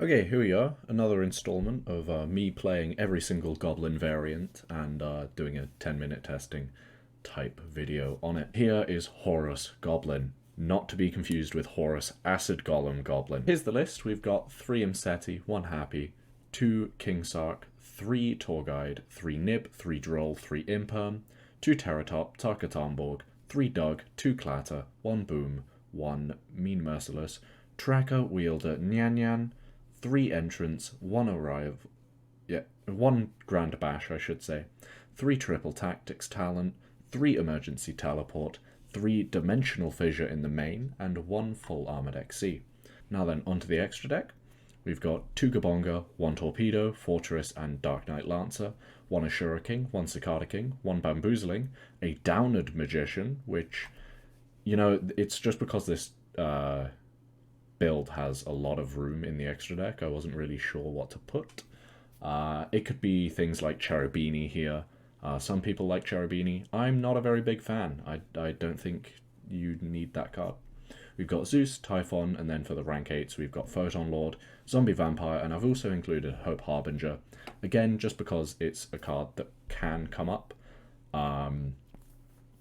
Okay, here we are, another installment of me playing every single Goblin variant and doing a 10-minute testing type video on it. Here is Horus Goblin, not to be confused with Horus Acid Golem Goblin. Here's the list. We've got 3 Imseti, 1 Happy, 2 King Sark, 3 Tour Guide, 3 Nib, 3 Droll, 3 Imperm, 2 Terratop, Tarkatarmborg, 3 Dug, 2 Clatter, 1 Boom, 1 Mean Merciless, Tracker Wielder Nyan Nyan, 3 Entrance, 1 Arrive, 1 Grand Bash, I should say, 3 Triple Tactics Talent, 3 Emergency Teleport, 3 Dimensional Fissure in the main, and 1 Full Armored XC. Now then, onto the extra deck. We've got 2 Gabonga, 1 Torpedo, Fortress, and Dark Knight Lancer, 1 Ashura King, 1 Cicada King, 1 Bamboozling, a Downed Magician, which, it's just because this build has a lot of room in the extra deck. I wasn't really sure what to put. It could be things like Cherubini here. Some people like Cherubini. I'm not a very big fan. I don't think you need that card. We've got Zeus, Typhon, and then for the rank 8s we've got Photon Lord, Zombie Vampire, and I've also included Hope Harbinger. Again, just because it's a card that can come up. And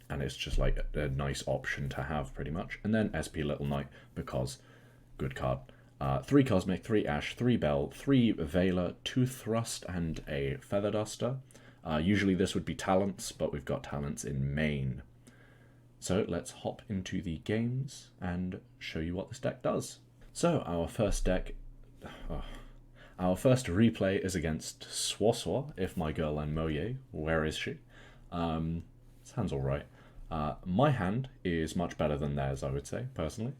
it's just like a nice option to have, pretty much. And then SP Little Knight, because good card. 3 Cosmic, 3 Ash, 3 Bell, 3 Veiler, 2 Thrust, and a Feather Duster. Usually this would be talents, but we've got talents in main. So let's hop into the games and show you what this deck does. So our first replay is against Swaswa, If My Girl and Moye. Where is she? Sounds alright. My hand is much better than theirs, I would say, personally.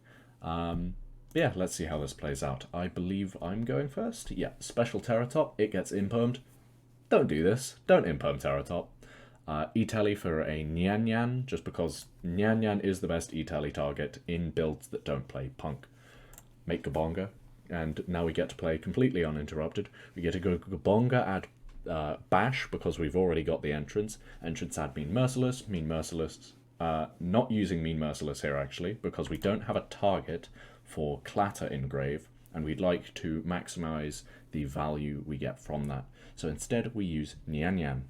Yeah, let's see how this plays out. I believe I'm going first. Yeah, special Terratop. It gets impermed. Don't do this. Don't imperm Terratop. E-Tally for a Nyan Nyan, just because Nyan Nyan is the best E-Tally target in builds that don't play Punk. Make Gabonga, and now we get to play completely uninterrupted. We get to go Gabonga, add Bash, because we've already got the entrance. Entrance add Mean Merciless. Mean Merciless. Not using Mean Merciless here, actually, because we don't have a target for Clatter Engrave, and we'd like to maximize the value we get from that. So instead we use Nyan Nyan.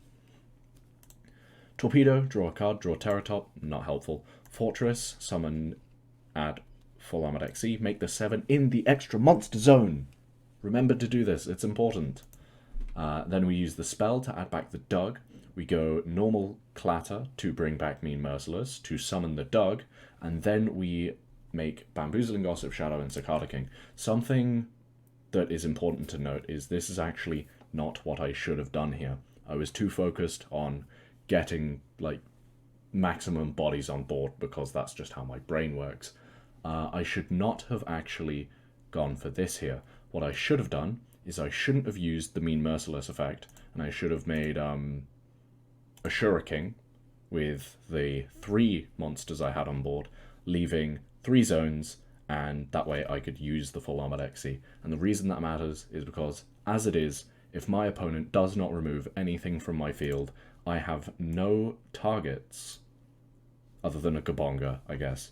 Torpedo, draw a card, draw Terratop, not helpful. Fortress, summon, add Full Armored XC, make the 7 in the extra monster zone. Remember to do this, it's important. Then we use the spell to add back the Dug. We go normal Clatter to bring back Mean Merciless, to summon the Dug, and then we make Bamboozling Gossip Shadow and Cicada King. Something that is important to note is this is actually not what I should have done here. I was too focused on getting like maximum bodies on board because that's just how my brain works. I should not have actually gone for this here. What I should have done is I shouldn't have used the Mean Merciless effect, and I should have made Ashura King with the 3 monsters I had on board, leaving 3 zones, and that way I could use the Full Armored XC. And the reason that matters is because, as it is, if my opponent does not remove anything from my field, I have no targets, other than a Gabonga, I guess,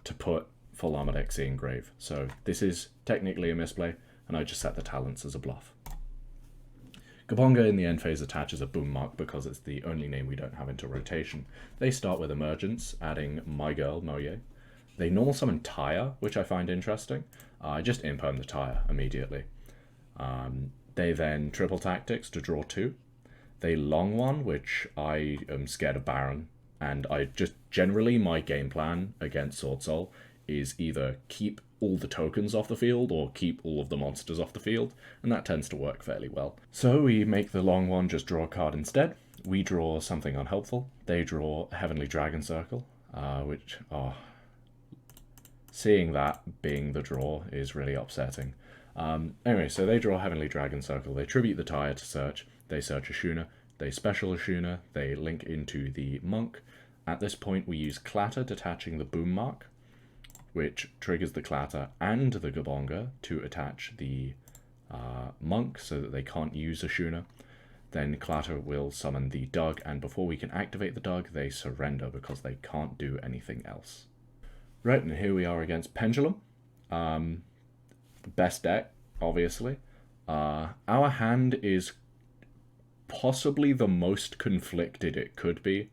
to put Full Armored XC in grave. So this is technically a misplay, and I just set the talents as a bluff. Gabonga in the end phase attaches a boom mark because it's the only name we don't have into rotation. They start with Emergence, adding My Girl, Moye. They normal summon Tyre, which I find interesting. I just imperm the Tyre immediately. They then triple tactics to draw 2. They long one, which I am scared of Baron. And I just, generally, my game plan against Sword Soul is either keep all the tokens off the field or keep all of the monsters off the field. And that tends to work fairly well. So we make the long one just draw a card instead. We draw something unhelpful. They draw Heavenly Dragon Circle, which... seeing that being the draw is really upsetting. Anyway, so they draw Heavenly Dragon Circle, they tribute the Tyre to search, they search Ashuna, they special Ashuna, they link into the Monk. At this point we use Clatter detaching the Boom Mark, which triggers the Clatter and the Gabonga to attach the Monk so that they can't use Ashuna. Then Clatter will summon the Dug, and before we can activate the Dug, they surrender because they can't do anything else. Right, and here we are against Pendulum. Best deck, obviously. Our hand is possibly the most conflicted it could be.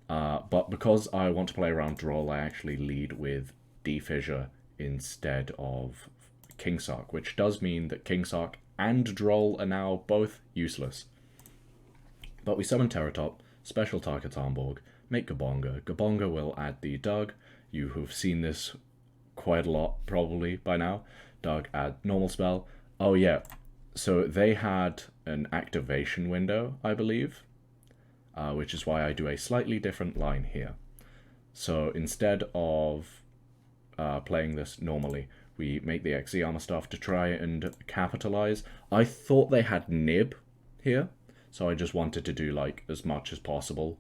But because I want to play around Droll, I actually lead with D-Fissure instead of Kingsark, which does mean that Kingsark and Droll are now both useless. But we summon Terratop, special target Armborg, make Gabonga. Gabonga will add the Doug. You have seen this quite a lot, probably, by now. Doug, add normal spell. Oh yeah, so they had an activation window, I believe, which is why I do a slightly different line here. So instead of playing this normally, we make the XE armor stuff to try and capitalize. I thought they had Nib here, so I just wanted to do like as much as possible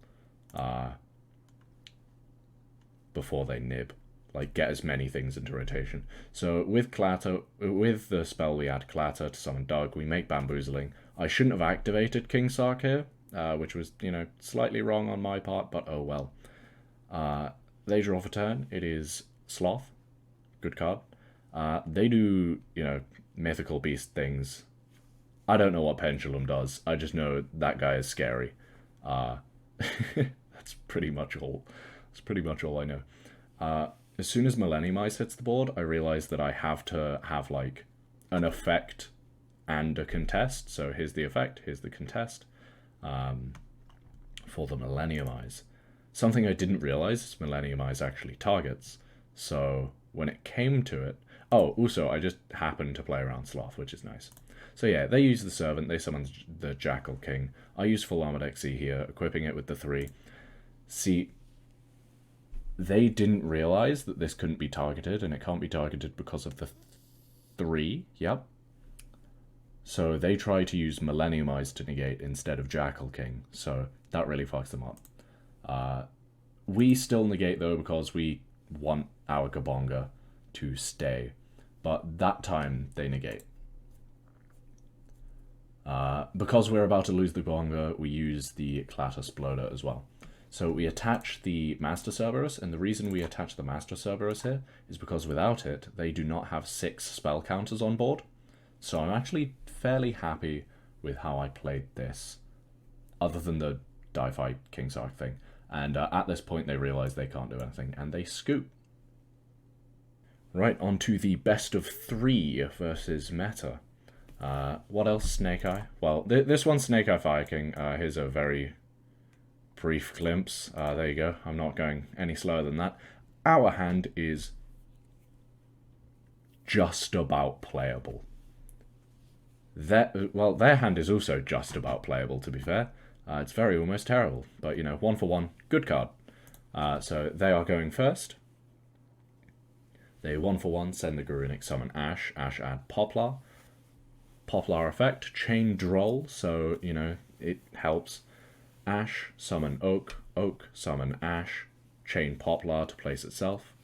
before they Nib. Like, get as many things into rotation. So with Clatter, with the spell we add Clatter to summon Doug, we make Bamboozling. I shouldn't have activated Kingsark here, which was, you know, slightly wrong on my part, but oh well. They draw for turn. It is Sloth. Good card. They do, you know, mythical beast things. I don't know what Pendulum does. I just know that guy is scary. That's pretty much all. That's pretty much all I know. As soon as Millenniumize hits the board, I realize that I have to have, like, an effect and a contest. So here's the effect, here's the contest for the Millenniumize. Something I didn't realize is Millenniumize actually targets. So when it came to it... Oh, also, I just happened to play around Sloth, which is nice. So yeah, they use the Servant, they summon the Jackal King. I use Full Armored XE here, equipping it with the 3. See... They didn't realize that this couldn't be targeted, and it can't be targeted because of the 3, yep. So they try to use Millenniumize to negate instead of Jackal King, so that really fucks them up. We still negate though because we want our Gabonga to stay, but that time they negate. Because we're about to lose the Gabonga, we use the Clatter Sploder as well. So we attach the Master Cerberus, and the reason we attach the Master Cerberus here is because without it, they do not have 6 spell counters on board. So I'm actually fairly happy with how I played this, other than the Die Fight Kingsark thing. And at this point, they realize they can't do anything, and they scoop. Right, on to the best of 3 versus meta. What else, Snake Eye? Well, this one's Snake Eye Fire King. Here's a very... brief glimpse. There you go. I'm not going any slower than that. Our hand is just about playable. Their hand is also just about playable, to be fair. It's very almost terrible. But, you know, 1 for 1. Good card. So they are going first. They 1 for 1 send the Garunic summon Ash. Ash add Poplar. Poplar effect. Chain Droll. So, you know, it helps. Ash, summon Oak, Oak, summon Ash, chain Poplar to place itself.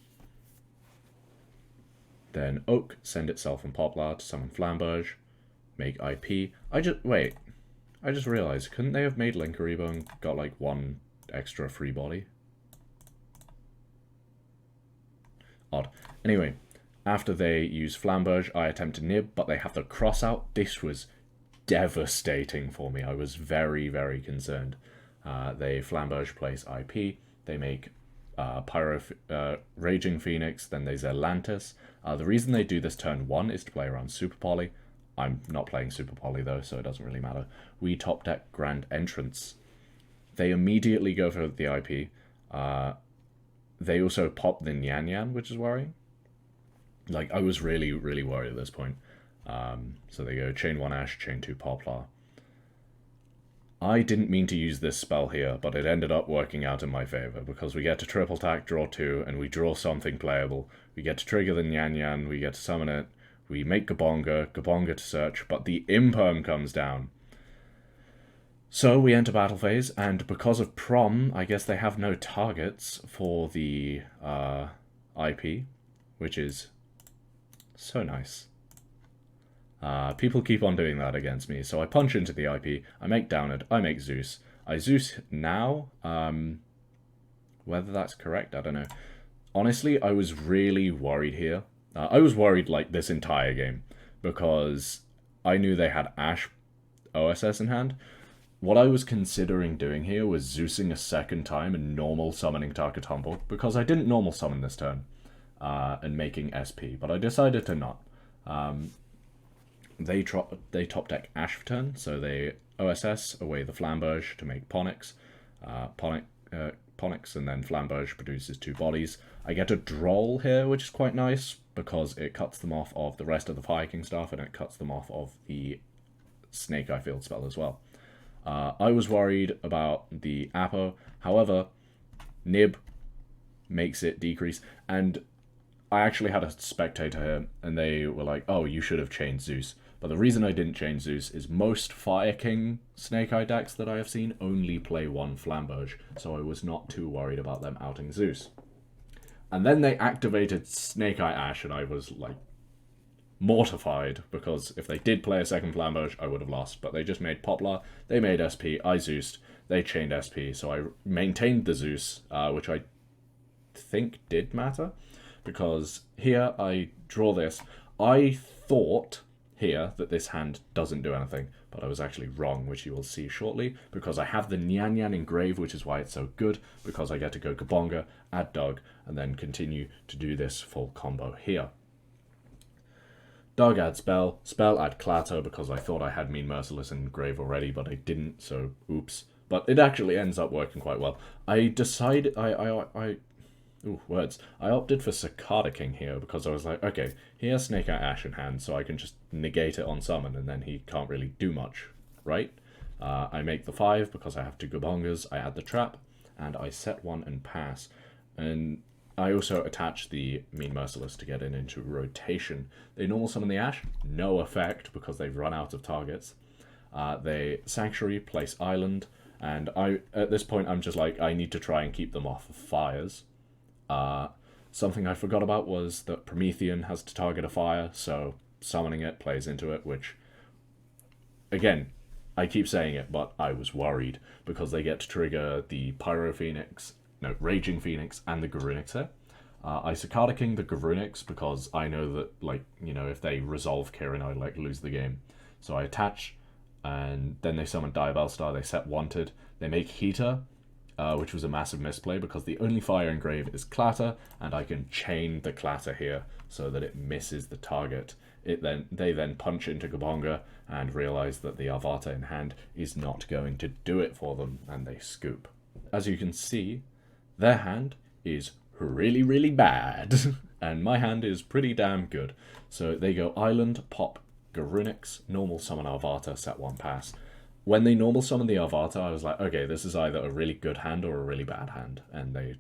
Then Oak, send itself and Poplar to summon Flamberge, make IP. I just realized, couldn't they have made Linkaribo and got like 1 extra free body? Odd. Anyway, after they use Flamberge, I attempt to nib, but they have to cross out. This was devastating for me. I was very, very concerned. They Flamberge place IP. They make Raging Phoenix. Then they Zelantis. The reason they do this turn 1 is to play around Super Poly. I'm not playing Super Poly though, so it doesn't really matter. We top deck Grand Entrance. They immediately go for the IP. They also pop the Nyan Nyan, which is worrying. Like, I was really, really worried at this point. So they go chain 1 Ash, chain 2 Poplar. I didn't mean to use this spell here, but it ended up working out in my favor, because we get to triple tack, draw 2, and we draw something playable. We get to trigger the Nyan Nyan, we get to summon it, we make Gabonga, Gabonga to search, but the Imperm comes down. So we enter battle phase, and because of Prom, I guess they have no targets for the IP, which is so nice. People keep on doing that against me, so I punch into the IP, I make Downed, I make Zeus. I Zeus now, whether that's correct, I don't know. Honestly, I was really worried here I was worried like this entire game because I knew they had Ash OSS in hand. What I was considering doing here was Zeusing a second time and normal summoning Tarkatombo, because I didn't normal summon this turn, and making SP, but I decided to not. They top deck Ash for turn, so they OSS away the Flamberge to make Ponix. Ponix, and then Flamberge produces 2 bodies. I get a Droll here, which is quite nice, because it cuts them off of the rest of the Fire King staff, and it cuts them off of the Snake Eye Field spell as well. I was worried about the Apo, however, Nib makes it decrease, and I actually had a spectator here, and they were like, oh, you should have chained Zeus. But the reason I didn't chain Zeus is most Fire King Snake Eye decks that I have seen only play 1 Flamberge, so I was not too worried about them outing Zeus. And then they activated Snake Eye Ash, and I was like mortified, because if they did play a second Flamberge, I would have lost. But they just made Poplar, they made SP, I Zeused, they chained SP, so I maintained the Zeus, which I think did matter, because here I draw this. I thought here that this hand doesn't do anything, but I was actually wrong, which you will see shortly, because I have the Nyan Nyan engrave, which is why it's so good, because I get to go Kabonga, add Doug, and then continue to do this full combo here. Doug add spell add Clatter, because I thought I had Mean Merciless engrave already, but I didn't, so oops. But it actually ends up working quite well. I decided, I opted for Cicada King here because I was like, okay, he has Snake Eye Ash in hand, so I can just negate it on summon, and then he can't really do much, right? I make the 5 because I have 2 Gabongas, I add the trap, and I set 1 and pass. And I also attach the Mean Merciless to get it into rotation. They normal summon the Ash, no effect because they've run out of targets. They Sanctuary, place Island, and at this point I'm just like, I need to try and keep them off of fires. Something I forgot about was that Promethean has to target a fire, so summoning it plays into it, which, again, I keep saying it, but I was worried, because they get to trigger the Raging Phoenix, and the Garunix here. I Cicada King the Garunix, because I know that, if they resolve Kirin, I, lose the game. So I attach, and then they summon Diabell Star, they set Wanted, they make Heater, which was a massive misplay, because the only fire engrave is Clatter, and I can chain the Clatter here so that it misses the target. They then punch into Kabonga and realize that the Avata in hand is not going to do it for them, and they scoop. As you can see, their hand is really, really bad, and my hand is pretty damn good. So they go Island, Pop, Garunix, normal summon Avata, set 1 pass. When they normal summon the Avata, I was like, okay, this is either a really good hand or a really bad hand, and they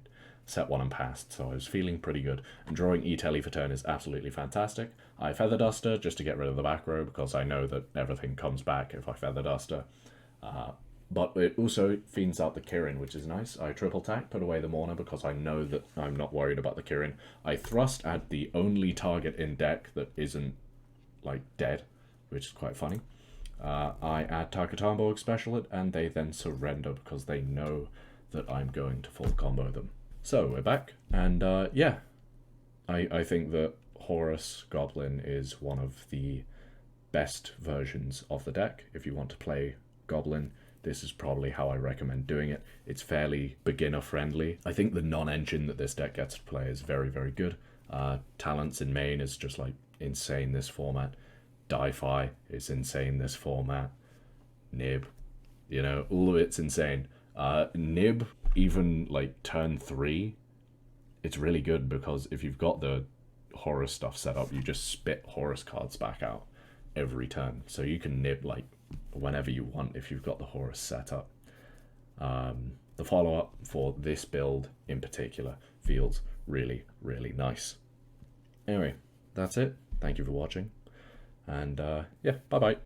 set 1 and passed, so I was feeling pretty good. And drawing E-Telly for turn is absolutely fantastic. I Feather Duster just to get rid of the back row, because I know that everything comes back if I Feather Duster. But it also fiends out the Kirin, which is nice. I triple tack, put away the Mourner, because I know that I'm not worried about the Kirin. I thrust at the only target in deck that isn't, dead, which is quite funny. I add Tarkatombo Special it, and they then surrender because they know that I'm going to full combo them. So we're back, and I think that Horus Goblin is one of the best versions of the deck. If you want to play Goblin, this is probably how I recommend doing it. It's fairly beginner friendly. I think the non-engine that this deck gets to play is very, very good. Talents in main is just insane this format. Di-Fi is insane this format. Nib, all of it's insane. Nib, even turn 3, it's really good, because if you've got the Horus stuff set up, you just spit Horus cards back out every turn. So you can Nib whenever you want if you've got the Horus set up. The follow-up for this build in particular feels really, really nice. Anyway, that's it. Thank you for watching. And bye-bye.